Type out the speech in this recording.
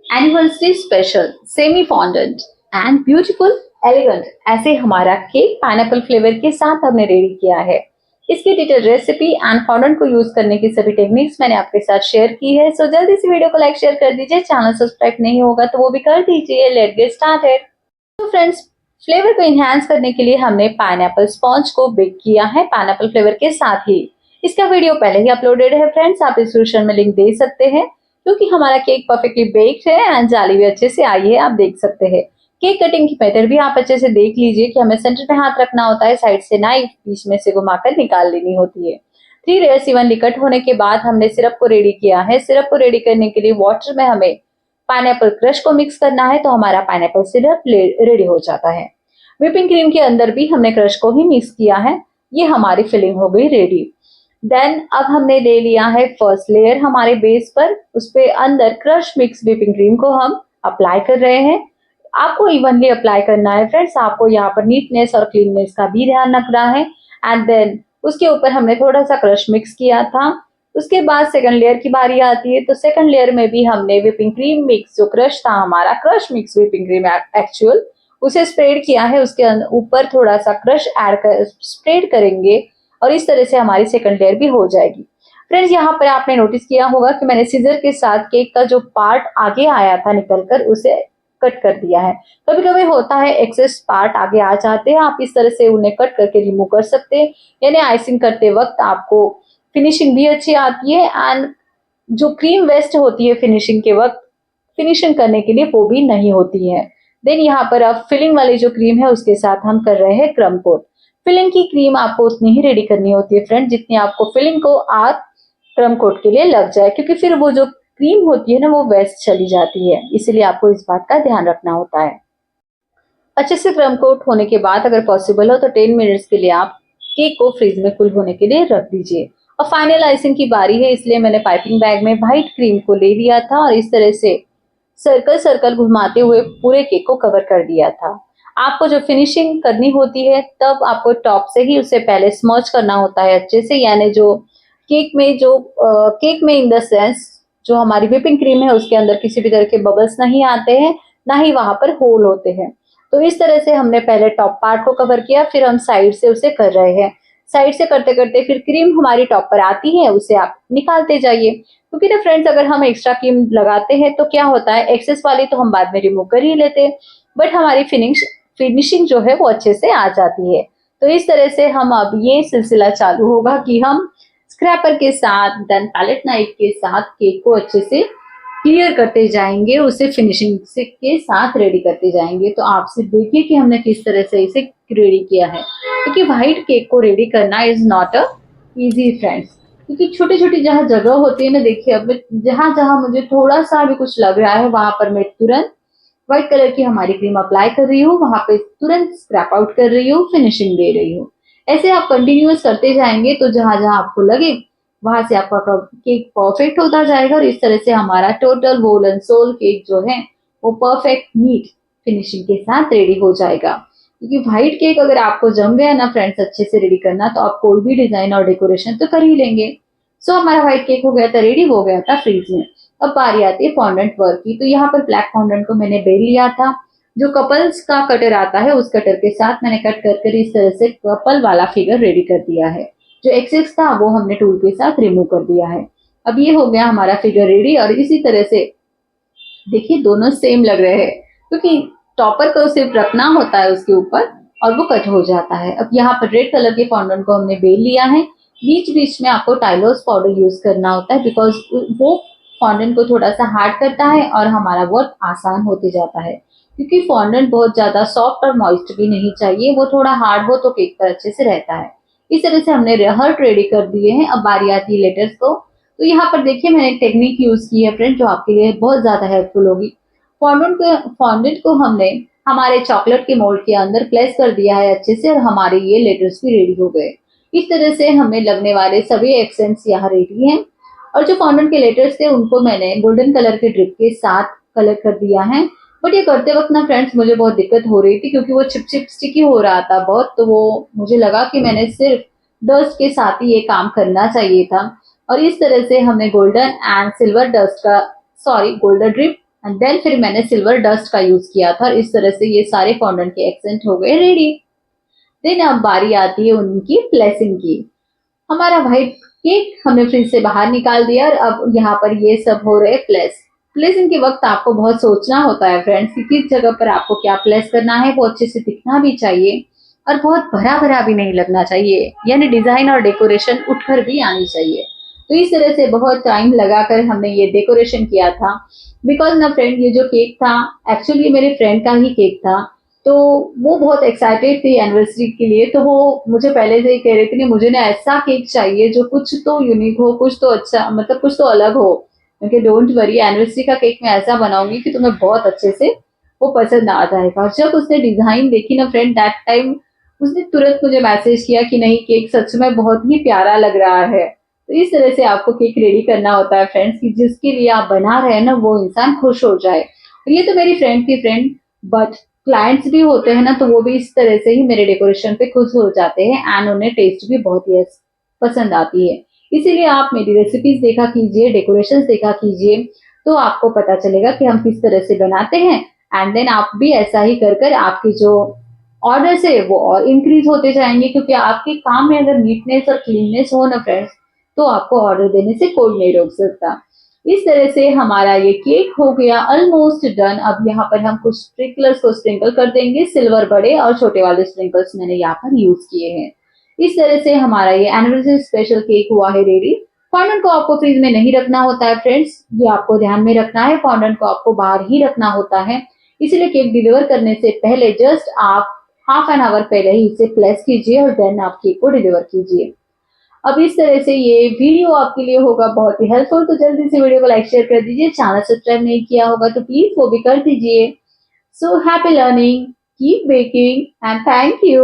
Anniversary special semi fondant and beautiful elegant, ऐसे हमारा cake pineapple flavour के साथ हमने रेडी किया है। इसकी डिटेल रेसिपी एंड फॉन्डेंट को यूज करने की सभी टेक्निक्स मैंने आपके साथ शेयर की है। सो जल्दी से वीडियो को लाइक शेयर कर दीजिए, चैनल सब्सक्राइब नहीं होगा तो वो भी कर दीजिए। Let's get started. तो फ्रेंड्स, फ्लेवर को इनहैंस करने के लिए हमने पाइनएप्पल स्पॉन्ज को बेक किया है पाइनएप्पल फ्लेवर के साथ ही। इसका वीडियो पहले ही अपलोडेड है फ्रेंड्स, आप डिस्क्रिप्शन में लिंक दे सकते हैं। क्योंकि हमारा केक परफेक्टली बेक्ड है एंड जाली भी अच्छे से आई है, आप देख सकते हैं। केक कटिंग की मेथड भी आप अच्छे से देख लीजिए कि हमें सेंटर पे हाथ रखना होता है, साइड से नाइफ बीच में से घुमाकर निकाल लेनी होती है। 3 लेयर्स इवनली कट होने के बाद हमने सिरप को रेडी किया है। सिरप को रेडी करने के लिए वाटर में हमें पाइनएप्पल क्रश को मिक्स करना है, तो हमारा पाइनएप्पल सिरप रेडी हो जाता है। व्हिपिंग क्रीम के अंदर भी हमने क्रश को ही मिक्स किया है। ये हमारी फिलिंग हो गई रेडी। देन अब हमने ले लिया है फर्स्ट लेयर हमारे बेस पर, उस पे अंदर क्रश मिक्स व्हिपिंग क्रीम को हम अप्लाई कर रहे हैं। आपको इवनली अप्लाई करना है फ्रेंड्स, आपको यहाँ पर नीटनेस और क्लीननेस का भी ध्यान रखना है। एंड देन उसके ऊपर हमने थोड़ा सा क्रश मिक्स किया था। उसके बाद सेकंड लेयर की बारी आती है, तो सेकंड लेयर में भी हमने व्हिपिंग क्रीम मिक्स जो क्रश था हमारा, crush mix whipping cream actual, उसे स्प्रेड किया है। उसके ऊपर थोड़ा सा क्रश ऐड कर स्प्रेड करेंगे और इस तरह से हमारी सेकंड लेयर भी हो जाएगी। फ्रेंड्स, यहाँ पर आपने नोटिस किया होगा कि मैंने सीजर के साथ केक का जो पार्ट आगे आया था निकलकर, उसे कट कर दिया है। कभी कभी होता है एक्सेस पार्ट आगे आ जाते हैं, आप इस तरह से उन्हें कट करके रिमूव कर सकते हैं। यानी आइसिंग करते वक्त आपको फिनिशिंग भी अच्छी आती है एंड जो क्रीम वेस्ट होती है फिनिशिंग के वक्त, फिनिशिंग करने के लिए वो भी नहीं होती है। देन यहाँ पर अब फिलिंग वाली जो क्रीम है उसके साथ हम कर रहे हैं क्रम कोट। फिलिंग की क्रीम आपको उतनी ही रेडी करनी होती है फ्रेंड, जितनी आपको फिलिंग को आप क्रम कोट के लिए लग जाए, क्योंकि फिर वो जो क्रीम होती है ना वो वेस्ट चली जाती है, इसीलिए आपको इस बात का ध्यान रखना होता है। अच्छे से क्रम कोट होने के बाद अगर पॉसिबल हो तो 10 मिनट्स के लिए आप केक को फ्रीज में कूल होने के लिए रख दीजिए। और फाइनल आइसिंग की बारी है, इसलिए मैंने पाइपिंग बैग में व्हाइट क्रीम को ले लिया था और इस तरह से सर्कल सर्कल घुमाते हुए पूरे केक को कवर कर दिया था। आपको जो फिनिशिंग करनी होती है तब आपको टॉप से ही उसे पहले स्मर्च करना होता है अच्छे से, यानी जो केक में इन द सेंस जो हमारी व्हिपिंग क्रीम है उसके अंदर किसी भी तरह के बबल्स नहीं आते हैं, ना ही वहां पर होल होते हैं। तो इस तरह से हमने पहले टॉप पार्ट को कवर किया, फिर हम साइड से उसे कर रहे हैं। साइड से करते करते फिर क्रीम हमारी टॉप पर आती है, उसे आप निकालते जाइए। क्योंकि ना फ्रेंड्स, अगर हम एक्स्ट्रा क्रीम लगाते हैं तो क्या होता है, एक्सेस वाली तो हम बाद में रिमूव कर ही लेते हैं, बट हमारी फिनिशिंग जो है वो अच्छे से आ जाती है। तो इस तरह से हम अब ये सिलसिला चालू होगा कि हम स्क्रैपर के साथ देन पैलेट नाइफ के साथ केक को अच्छे से क्लियर करते जाएंगे, उसे फिनिशिंग से के साथ रेडी करते जाएंगे। तो आप सिर्फ देखिए कि हमने किस तरह से इसे रेडी किया है, क्योंकि व्हाइट केक को रेडी करना is not a easy friends, क्योंकि छोटी छोटी जहाँ जगह होती है ना, देखिए अब जहां जहां मुझे थोड़ा सा भी कुछ लग रहा है वहां पर मैं तुरंत व्हाइट कलर की हमारी क्रीम अप्लाई कर रही हूँ, वहां पे तुरंत स्क्रैप आउट कर रही हूँ, फिनिशिंग दे रही हूँ। ऐसे आप कंटिन्यूअस करते जाएंगे तो जहां जहां आपको लगे वहां से आपका केक परफेक्ट होता जाएगा और इस तरह से हमारा total whole and soul cake जो है वो परफेक्ट नीट फिनिशिंग के साथ रेडी हो जाएगा। क्योंकि व्हाइट केक अगर आपको जम गया ना फ्रेंड्स अच्छे से रेडी करना, तो आप कोई भी डिजाइन और डेकोरेशन तो कर ही लेंगे। सो हमारा व्हाइट केक हो गया था, रेडी हो गया था फ्रीज में। अब बारी आती है फॉन्डेंट वर्क की। तो यहाँ पर ब्लैक फॉन्डेंट को मैंने बेल लिया था, जो कपल्स का कटर आता है उस कटर के साथ मैंने कट कर इस तरह से कपल वाला फिगर रेडी कर दिया है। जो एक्सेस था वो हमने टूल के साथ रिमूव कर दिया है। अब ये हो गया हमारा फिगर रेडी। और इसी तरह से देखिए दोनों सेम लग रहे हैं, क्योंकि टॉपर को सिर्फ रखना होता है उसके ऊपर और वो कट हो जाता है। अब यहाँ पर रेड कलर के फॉन्डेंट को हमने बेल लिया है। बीच बीच में आपको टाइलोस पाउडर यूज करना होता है, बिकॉज वो फॉन्डेंट को थोड़ा सा हार्ड करता है और हमारा वर्क आसान होते जाता है। क्योंकि फॉन्डेंट बहुत ज्यादा सॉफ्ट और मॉइस्ट भी नहीं चाहिए, वो थोड़ा हार्ड हो तो केक पर अच्छे से रहता है। इस तरह से हमने हर्ट रेडी कर दिए हैं। अब बारी आती है लेटर्स को। तो यहाँ पर देखिए मैंने एक टेक्निक यूज की है फ्रेंड, जो आपके लिए बहुत ज्यादा हेल्पफुल होगी। फॉन्डेंट को हमने हमारे चॉकलेट के मोल्ड के अंदर प्लेस कर दिया है अच्छे से, और हमारे ये लेटर्स भी रेडी हो गए। इस तरह से हमें लगने वाले सभी एक्सेंट्स यहाँ रेडी हैं। और जो फॉन्डेंट के लेटर्स थे उनको मैंने गोल्डन कलर के ड्रिप के साथ कलर कर दिया है। बट ये करते वक्त ना फ्रेंड्स मुझे बहुत दिक्कत हो रही थी, क्योंकि वो चिप चिप स्टिकी हो रहा था बहुत, तो वो मुझे लगा कि मैंने सिर्फ डस्ट के साथ ही ये काम करना चाहिए था। और इस तरह से हमने गोल्डन एंड सिल्वर डस्ट का गोल्डन ड्रिप एंड देन फिर मैंने सिल्वर डस्ट का यूज किया था, और इस तरह से ये सारे फॉन्डेंट के एक्सेंट हो गए रेडी। देन अब बारी आती है उनकी ब्लेसिंग की। हमारा व्हाइट केक हमने फ्रिज से बाहर निकाल दिया, और अब यहाँ पर ये सब हो रहे प्लेस। प्लेसिंग के वक्त आपको बहुत सोचना होता है फ्रेंड्स कि किस जगह पर आपको क्या प्लेस करना है, वो अच्छे से दिखना भी चाहिए और बहुत भरा भरा भी नहीं लगना चाहिए, यानी डिजाइन और डेकोरेशन उठकर भी आनी चाहिए। तो इस तरह से बहुत टाइम लगाकर हमने ये डेकोरेशन किया था। बिकॉज ना फ्रेंड, ये जो केक था एक्चुअली मेरे फ्रेंड का ही केक था, तो वो बहुत एक्साइटेड थी एनिवर्सरी के लिए, तो वो मुझे पहले से ही कह रही थी कि मुझे ना ऐसा केक चाहिए जो कुछ तो यूनिक हो, कुछ तो अच्छा, मतलब कुछ तो अलग हो। क्योंकि डोंट वरी, एनिवर्सरी का केक मैं ऐसा बनाऊंगी कि तुम्हें बहुत अच्छे से वो पसंद आ जाएगा। और जब उसने डिजाइन देखी ना फ्रेंड, दैट टाइम उसने तुरंत मुझे मैसेज किया कि नहीं, केक सच में बहुत ही प्यारा लग रहा है। तो इस तरह से आपको केक रेडी करना होता है फ्रेंड्स, कि जिसके लिए आप बना रहे हैं ना वो इंसान खुश हो जाए। और ये तो मेरी फ्रेंड थी फ्रेंड, बट क्लाइंट्स भी होते हैं ना, तो वो भी इस तरह से ही मेरे डेकोरेशन पे खुश हो जाते हैं, एंड उन्हें टेस्ट भी बहुत ही पसंद आती है। इसीलिए आप मेरी रेसिपीज देखा कीजिए, डेकोरेशन देखा कीजिए, तो आपको पता चलेगा कि हम किस तरह से बनाते हैं। एंड देन आप भी ऐसा ही कर कर आपकी जो ऑर्डर्स है वो और इंक्रीज होते जाएंगे, क्योंकि आपके काम में अगर नीटनेस और क्लीननेस हो ना फ्रेंड्स, तो आपको ऑर्डर देने से कोई नहीं रोक सकता। इस तरह से हमारा ये केक हो गया ऑलमोस्ट डन। अब यहाँ पर हम कुछ स्प्रिंकलर्स को स्प्रिंकल कर देंगे, सिल्वर बड़े और छोटे वाले स्प्रिंकल्स मैंने यहाँ पर यूज किए हैं। इस तरह से हमारा ये एनिवर्सरी स्पेशल केक हुआ है रेडी। फॉन्डेंट को आपको फ्रीज में नहीं रखना होता है फ्रेंड्स, ये आपको ध्यान में रखना है, फॉन्डेंट को आपको बाहर ही रखना होता है। इसलिए केक डिलीवर करने से पहले जस्ट आप हाफ एन आवर पहले ही इसे प्लेस कीजिए और देन आप केक को डिलीवर कीजिए। अब इस तरह से ये वीडियो आपके लिए होगा बहुत ही हेल्पफुल, तो जल्दी से वीडियो को लाइक शेयर कर दीजिए। चैनल सब्सक्राइब नहीं किया होगा तो प्लीज वो भी कर दीजिए। So happy learning, keep baking and thank you.